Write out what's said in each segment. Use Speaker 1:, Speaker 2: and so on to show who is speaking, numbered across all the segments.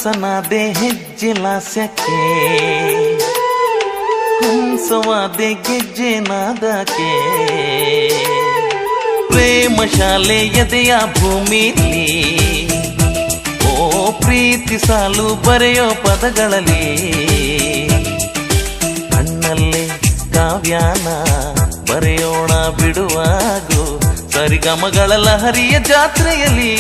Speaker 1: ಹಂಸನಾದೆ ಹೆಜ್ಜೆ ಲಾಸ್ಯಕ್ಕೆ, ಹಂಸವಾದೆ ಗೆಜ್ಜೆ ನಾದಕ್ಕೆ, ಪ್ರೇಮ ಶಾಲೆ ಎದೆಯ ಭೂಮಿಲಿ, ಓ ಪ್ರೀತಿ ಸಾಲು ಬರೆಯೋ ಪದಗಳಲ್ಲಿ, ಕಣ್ಣಲ್ಲೇ ಕಾವ್ಯಾನ ಬರೆಯೋಣ ಬಿಡುವಾಗೋ ಸರಿಗಮಗಳ ಲಹರಿಯ ಜಾತ್ರೆಯಲ್ಲಿ.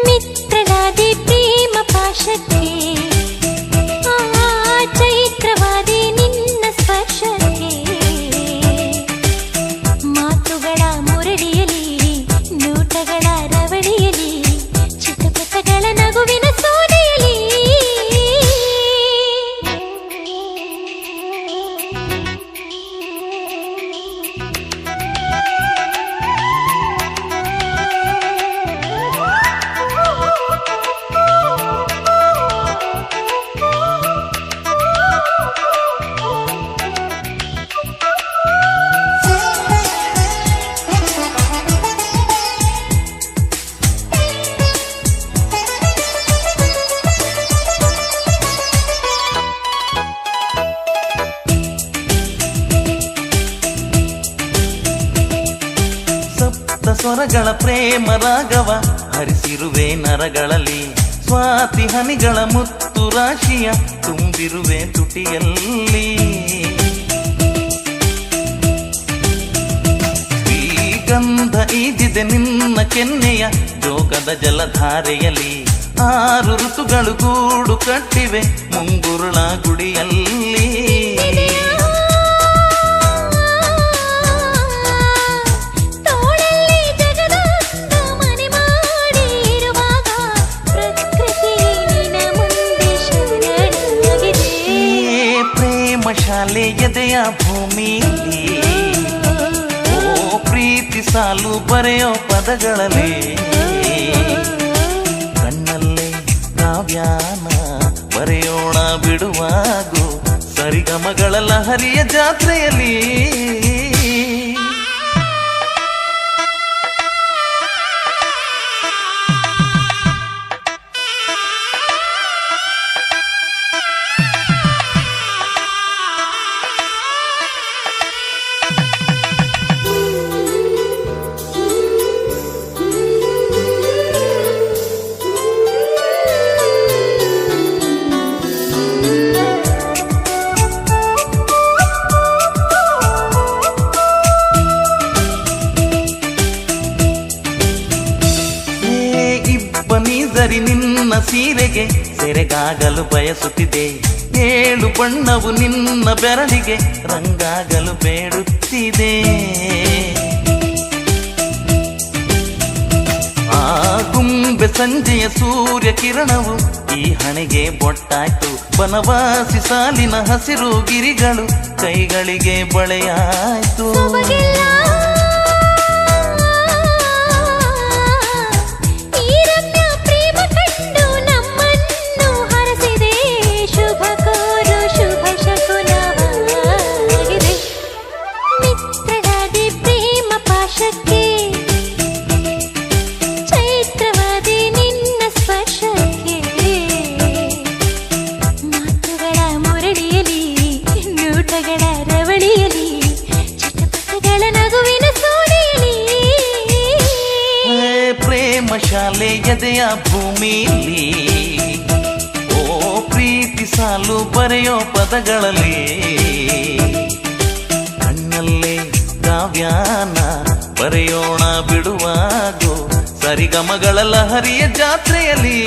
Speaker 2: ಮಿತ್ರನಾದೆ ಪ್ರೇಮ ಪಾಶಕ್ಕೆ, ಚೈತ್ರವಾದಿ ನಿನ್ನ ಸ್ಪರ್ಶಕ್ಕೆ, ಮಾತುಗಳ ಮುರಳಿಯಲಿ ನೋಟಗಳ ರವಳಿಯಲಿ, ಚಿತ್ರಪಟಗಳ ನಗುವಿನ ಸೋನೆಯಲಿ.
Speaker 1: ಸ್ವರಗಳ ಪ್ರೇಮ ರಾಗವ ಹರಿಸಿರುವೆ ನರಗಳಲ್ಲಿ, ಸ್ವಾತಿ ಹನಿಗಳ ಮುತ್ತು ರಾಶಿಯ ತುಂಬಿರುವೆ ತುಟಿಯಲ್ಲಿ, ಶ್ರೀಗಂಧ ಈಜಿದೆ ನಿನ್ನ ಕೆನ್ನೆಯ ಜೋಗದ ಜಲಧಾರೆಯಲ್ಲಿ, 6 ಋತುಗಳು ಗೂಡು ಕಟ್ಟಿವೆ ಮುಂಗುರುಳ ಗುಡಿಯಲ್ಲಿ. ಶಾಲೆ ಎದೆಯ ಭೂಮಿಲಿ, ಓ ಪ್ರೀತಿ ಸಾಲು ಬರೆಯೋ ಪದಗಳಲ್ಲಿ, ಕಣ್ಣಲ್ಲೇ ಕಾವ್ಯಾನ ಬರೆಯೋಣ ಬಿಡುವಾಗೋ ಸರಿಗಮಗಳ ಲಹರಿಯ ಜಾತ್ರೆಯಲ್ಲಿ. ಸರಿ ನಿನ್ನ ಸೀರೆಗೆ ಸೆರೆಗಾಗಲು ಬಯಸುತ್ತಿದೆ, 7 ಬಣ್ಣವು ನಿನ್ನ ಬೆರಳಿಗೆ ರಂಗಾಗಲು ಬೇಡುತ್ತಿದೆ. ಆ ಗುಂಬೆ ಸಂಜೆಯ ಸೂರ್ಯ ಕಿರಣವು ಈ ಹಣೆಗೆ ಬೊಟ್ಟಾಯ್ತು, ಬನವಾಸಿ ಸಾಲಿನ ಹಸಿರು ಗಿರಿಗಳು ಕೈಗಳಿಗೆ ಬಳೆಯಾಯ್ತು.
Speaker 2: ಚೈತ್ರವಾದಿ ನಿನ್ನ ಸ್ಪರ್ಶಕ್ಕೆ, ಮಾತುಗಳ ಮುರಳಿಯಲಿ ನೋಟಗಳ ರವಳಿಯಲಿ, ಚಿತ್ರಪಟಗಳ ನಗುವಿನ ಸೋನೆಯಲಿ.
Speaker 1: ಪ್ರೇಮ ಶಾಲೆ ಎದೆಯ ಭೂಮಿಲಿ, ಓ ಪ್ರೀತಿ ಸಾಲು ಬರೆಯೋ ಪದಗಳಲ್ಲಿ, ಕಣ್ಣಲ್ಲೇ ಕಾವ್ಯಾನ ಬರೆಯೋಣ ಬಿಡುವಾಗೋ ಸರಿಗಮಗಳ ಲಹರಿಯ ಜಾತ್ರೆಯಲ್ಲಿ.